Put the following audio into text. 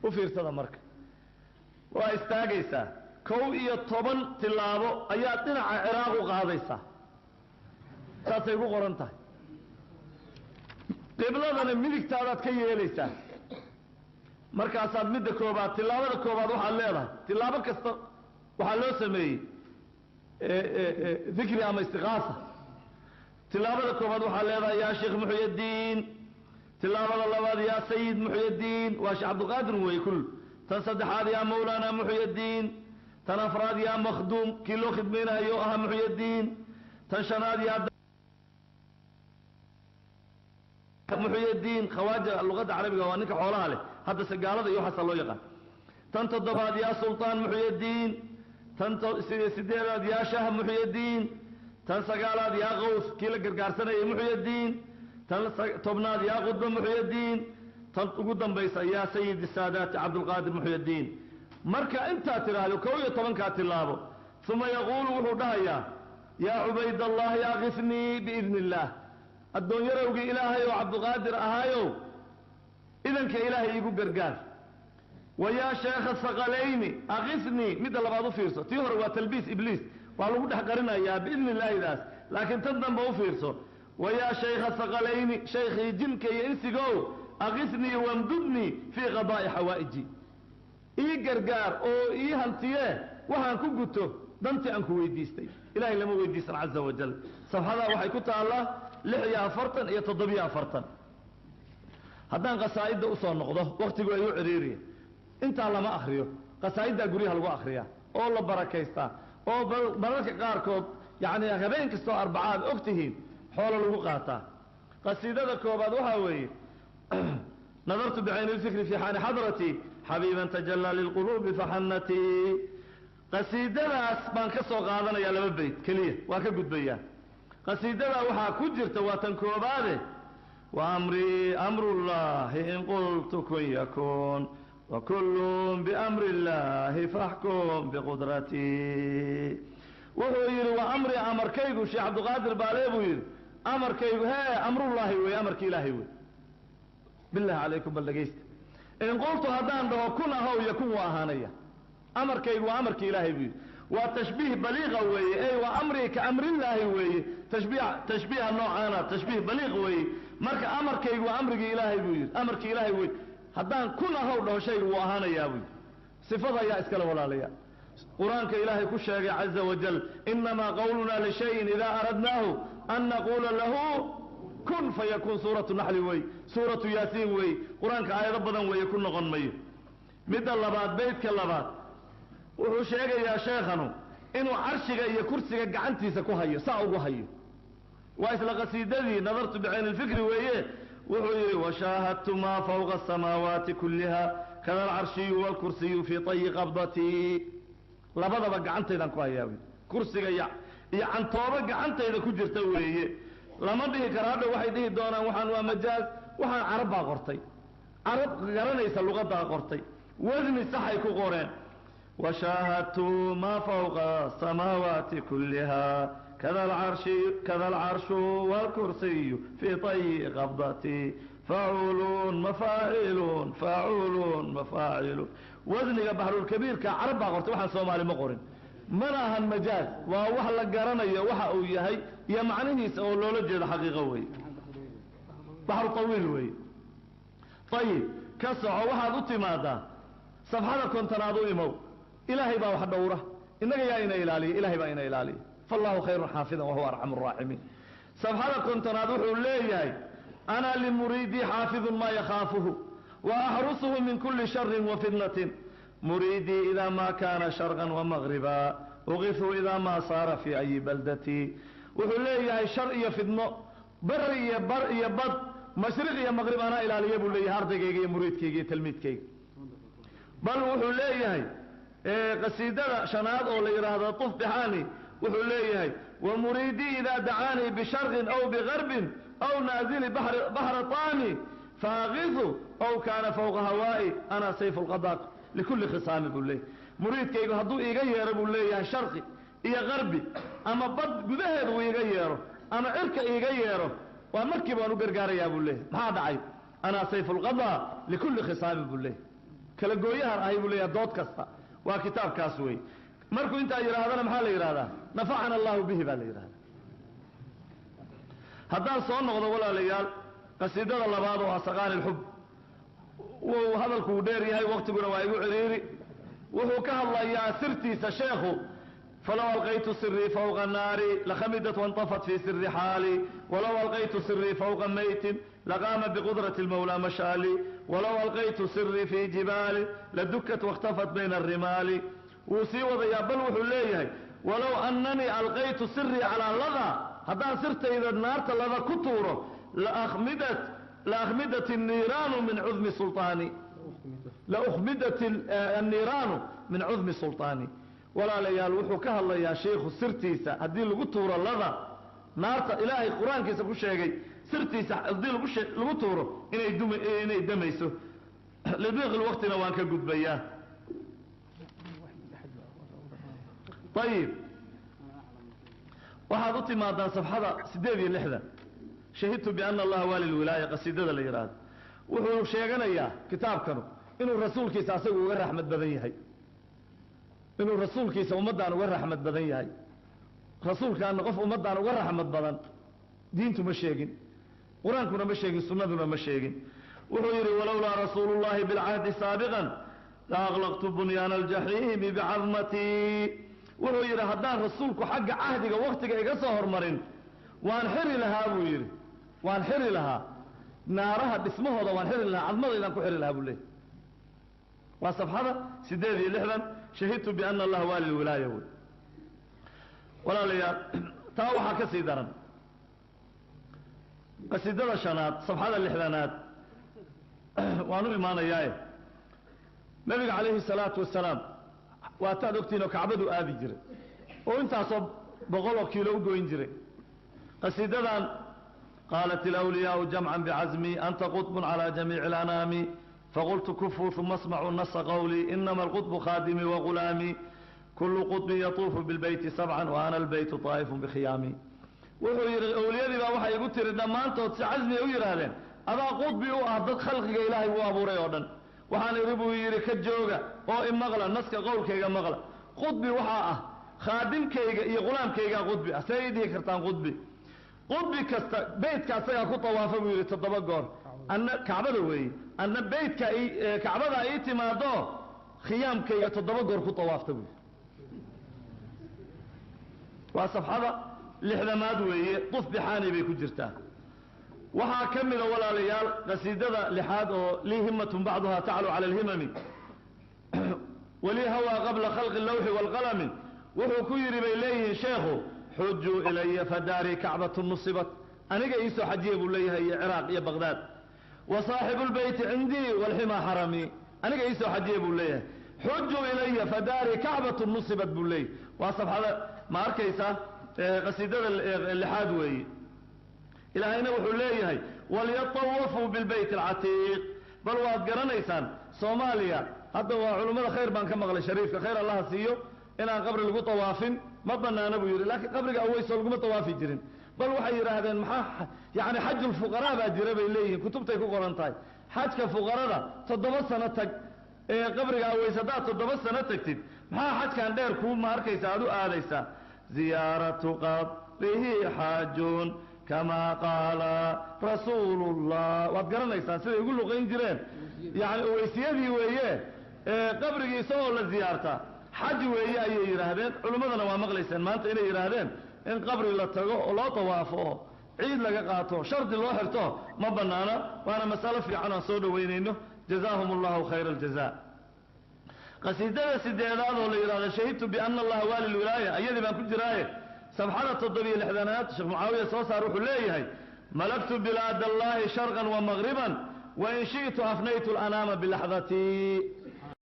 وفيرسada marka waa istaagaysaa 11 tilaabo ayaa dhinaca Ciraaq u qaadaysaa saasay ugu qoran tahay qibladana midigtaadaad ka yeelaysaa markaasaad midda koobaad tilaabada koobaad waxaad leedahay tilaabo kasta waxaa loo sameeyey dikri ama istiqaasa tilaabada koobaad waxaa leedahay yaa sheekh muxyidiin tilaabada labaad yaa sayid muxyidiin waa sheekh cabdulqaadir weeye kul tan saddexaad yaa mawlaana muxyidiin tan afraad yaa makhduum kii loo khidmaynayo aha muxyidiin tan shanaad yaa muxyidiin khawaaja luqada carabiga waa ninka xoolaha leh hadda sagaalada iyo waxa loo yaqaan tan toddobaad yaa sultaan muxyidiin tan sideedaad yaa shah muxyidiin tan sagaalaad yaa qaws kii la gargaarsanayay muxyidiin tan tobnaad yaa qudba muxyidiin tan ugu dambaysa yaa sayid saadaat cabdulqaadir muxyidiin marka inta tiraahdo 11 ka tilaabo thumma yaqulu wuxuu dhahayaa yaa ubaydallah yaa qisni biidnillah addoonyarowgi ilaahay oo cabdulqaadir ahaayo idanka ilaahay igu gargaar ويا شيخ الثقلين أغثني مدى لبعض فيرسو تيهر وتلبيس إبليس وعلى قد حقرنا يا بإذن الله ذاس لكن تندم بو فيرسو ويا شيخ الثقلين شيخي جنك ينسقو أغثني وامددني في قضاء حوائجي إيه قرقار أو إيه هانتيه وهانكو قلتو دمتي أنكو ويديستي إلهي لما ويديسن عز وجل صفحة وحي كتا الله لحيا فرطا يتضبيا فرطا هدان قصائد أصول نقضه وقت قوي عريري انت لما اخريو قصائد غوريها لو اخريا او لا بركيستا او برك قاركود يعني habeen kasto arbacaad ogtihiin xoolo lagu qaata qasiidada koobaad waxa weeye nadartu bi'ayn al-fikr fi han hadrati habiban tajalla lil qulub fahannati qasiidadaas baan ka soo qaadanaya laba bayt kaliya waa ka gudbaya qasiidada waxa ku jirta waa tan koobaade wa amri amrullah in qultu kun yakun وكل بأمر الله فاحكم بقدرتي وهو يري وأمري أمر كيغو شيخ عبد القادر باليبو يري أمر كيغو هاي أمر الله وي أمر كإلهي وي بالله عليكم بلغيست إن قلت هدان ده كن هو يكون وأهانيا أمر كيغو أمر كإلهي وي وتشبيه بليغ وي أي وأمري كأمر الله وي تشبيه النوع أنا تشبيه بليغ وي مرك أمر كيغو أمر كإلهي وي أمر كإلهي وي haddaan kuna hawdho shay uu ahaanayaa wi sifada ya iskala walaalayaa quraanka ilaahay ku sheegay azza wajal inma qawluna li shay'in idha aradnahu an naqula lahu kun fayakun suratu nahl way suratu yasin way quraanka aayado badan way ku noqon mayo midda labaad beedka labaad wuxuu sheegayaa sheekhanu inuu arshiga iyo kursiga gacantiisa ku hayo saa ugu hayo waa isla qasiidadii nadartu bi'ayn al-fikr weeye وحي وشاهدت ما فوق السماوات كلها كذا العرشي والكرسي في طي قبضتي لبدا بقعنتيدان كو هياوي كرسيغا يا عن توبه قعنتيدا ku jirta weeye lama dhihi karaado waxay dhihi doonaan waxaan waa majaaz waxaan arab baa qortay arab garanaysa luqada qortay wadni saxay ku qoreen وشاهدت ما فوق السماوات كلها كذا العرش والكرسي في طي قبضتي فاعلون مفاعلون فاعلون مفاعلون وزنك بحر الكبير كعرب قرت وحن سومالي ما قرن منها المجاز ووح لا غرانيا waxa uu yahay iyo macnihiisa oo loola jeedo xaqiiqo way بحر طويل way طيب كسع waxaad u timaada safxada kontanaadu imow ilaahay baa wax dhowra inaga yaa ina ilaaliyo ilaahay baa ina ilaaliyo فالله خير حافظا وهو أرحم الراحمين صفحة كنت نادوح لي أنا لمريدي حافظ ما يخافه وأحرسه من كل شر وفتنة مريدي إذا ما كان شرقا ومغربا أغثه إذا ما صار في أي بلدتي وحلي شر يفتنه بر يبض مشرق يا مغرب أنا إلى لي يقول لي هاردك يا مريد كي تلميذ كي بل وحلي قصيدة شناد أو لي هذا طف بحاني وحليه ومريدي إذا دعاني بشرق أو بغرب أو نازل بحر طامي فاغثه أو كان فوق هوائي أنا سيف القضاء لكل خصام بوليه مريد كي هدو يغير بوليه شرقي إيا غربي أما بد قذهد ويغيره أما إرك يغيره ومركب ونقرقار يا بوليه ما دعي أنا سيف القضاء لكل خصام بوليه kala gooyahan ahay buu leeyahay dood kasta waa kitaabkaas wey markuu intaa yidhaahdana maxaa la yidhahdaa nafacana allahu bihi baa la yidhahdaa haddaan soo noqdo walaalayaal qasiidada labaad oo asaqaani lxub wuu hadalku uu dheer yahay waqtiguna waa igu ciriiri wuxuu ka hadlayaa sirtiisa sheekhu falow alqaytu sirii fawqa naari lakhamidat waintafat fii siri xaali walow alqaytu sirii fawqa maytin laqaama biqudrati lmawlaa mashaali walow alqaytu sirii fii jibaali ladukat wakhtafat bayna arimaali wuu sii wadayaa bal wuxuu leeyahay walow ananii alqaytu sirii calaa lada haddaan sirtayda naarta lada ku tuuro laakhmidat الniiraanu min cudmi sulطaani laukhmidat الniiraanu min cudmi sulطaani walaalayaal wuxuu ka hadlayaa sheikhu sirtiisa haddii lagu tuuro lada naarta ilaahay qur-aankiisa ku sheegay sirtiisa haddii lagu tuuro inay damayso lidiiq lwaqtina waan ka gudbayaa ayib waxaad u timaadaan safxada 8 shahidtu biana allaha waali lwilaaya qasiidada la yidhaahdo wuxuu sheeganayaa kitaabkanu inuu rasuulkiisa asagu uga raxmad badan yahay inuu rasuulkiisa ummaddaan uga raxmad badan yahay rasuulkaana qof ummaddaan uga raxmad badan diintu ma sheegin qur-aankuna ma sheegin sunnaduna ma sheegin wuxuu yidhi walowlaa rasuulu llahi bilcahdi saabiqan la aqlaqtu bunyaana aljaxiimi bicadmatii wuxuu yidhi haddaan rasuulku xagga cahdiga waktiga iga soo hormarin waan xiri lahaa buu yidhi waan xiri lahaa naaraha dhismahooda waan xiri lahaa cadmadaydaan ku xiri lahaa buu leeyay waa safxada 8 shahidtu biana allaha waali lwilaaya wey walaalayaal taa waxaa ka sii daran qasiidada 5aad safxada 6aad waan u imaanayaaye nabiga calayhi salaatu wasalaam waataad ogtiin oo kacbadu aadi jiray oo intaasoo 100 kiilo u goyn jiray qasiidadan qaalat alawliyaau jamcan bicazmi anta qطb calى jamiici اlanaami faqultu kufuu uma asmacuu nasa qawlii inama alqطbu khaadimii wagulaamii kulu qطbin yatuufu bilbeyti 7 wa ana albaytu طaa'ifu bikhiyaami wuxuu yidhi awliyadii baa waxay igu tiri dhammaantood si casmiay u yidhaahdeen adaa qudbi u ah dad khalqiga ilaahay uu abuuray oo dhan waxaan idhi buu yidhi ka jooga oo imaqla naska qowlkayga maqla qudbi waxaa ah khaadimkayga iyo qulaamkaygaa qudbi ah see ii dhihi kartaan qudbi qudbi kasta beytka asagaa ku tawaafa buu yidhi 7 goor anna kacbada weeye anna beytka kacbada ii timaado khiyaamkayga 7 goor ku tawaafta buu waa safxada 6aad weeye quf bixaani bay ku jirtaa waxaa ka mida walaalayaal qasiidada 6aad oo lii himatun bacduha taclu cala alhimami walii hawaa qabla khalqi lawxi waalqalami wuxuu ku yidhi bay leeyihiin sheekhu xujuu ilaya fadaari kacbatu nusibat aniga iisoo xajiya buu leeyahay iyo ciraaq iyo baqdaad wa saaxibu lbeyti cindii walximaa xarami aniga iisoo xajiya buu leeyahay xujuu ilaya fadaari kacbatu nusibat buu leeyahay waa safxada ma arkaysaa qasiidada 6aad weeye ilaahayna wuxuu leeyahay walyatawafuu bilbayt alcatiiq bal waad garanaysaan soomaaliya hadda waa culummada khayr baan ka maqlay shariifka khayr allaha siiyo inaan qabri lagu tawaafin ma banaana buu yidhi laakiin qabriga aweyso laguma tawaafi jirin bal waxay yidhaahdeen maxaa yani xajulfuqaraa baa jira bay leeyihiin kutubtay ku qoran tahay xajka fuqarada 7 sano tag ee qabriga aweys haddaad 7 sano tagtid maxaa xajkan dheer kuu ma arkaysa aad u aadaysaa ziyaaratu qabrihi xaajun kama qaala rasuulullah waad garanaysaan siday ugu luqayn jireen yani oweysiyadii weeye qabrigii isagoo la ziyaartaa xaj weeye ayay yidhaahdeen culimmadana waa maqlayseen maanta inay yidhaahdeen in qabri la tago oo loo tawaafo oo ciid laga qaato shardi loo xirto ma banaana waana masalo fiican aan soo dhaweynayno jazaahum allahu khayra aljaza qasiidada 8aad oo la yidhahdo shahidtu biana allaha waali lwilaaya ayadii baan ku jiraaye safxada 7 sheekh mucaawiya soo saar wuxuu leeyahay malaktu bilaad allahi sharqan wa magriban wain shi'tu afnaytu alanaama bilaxdatii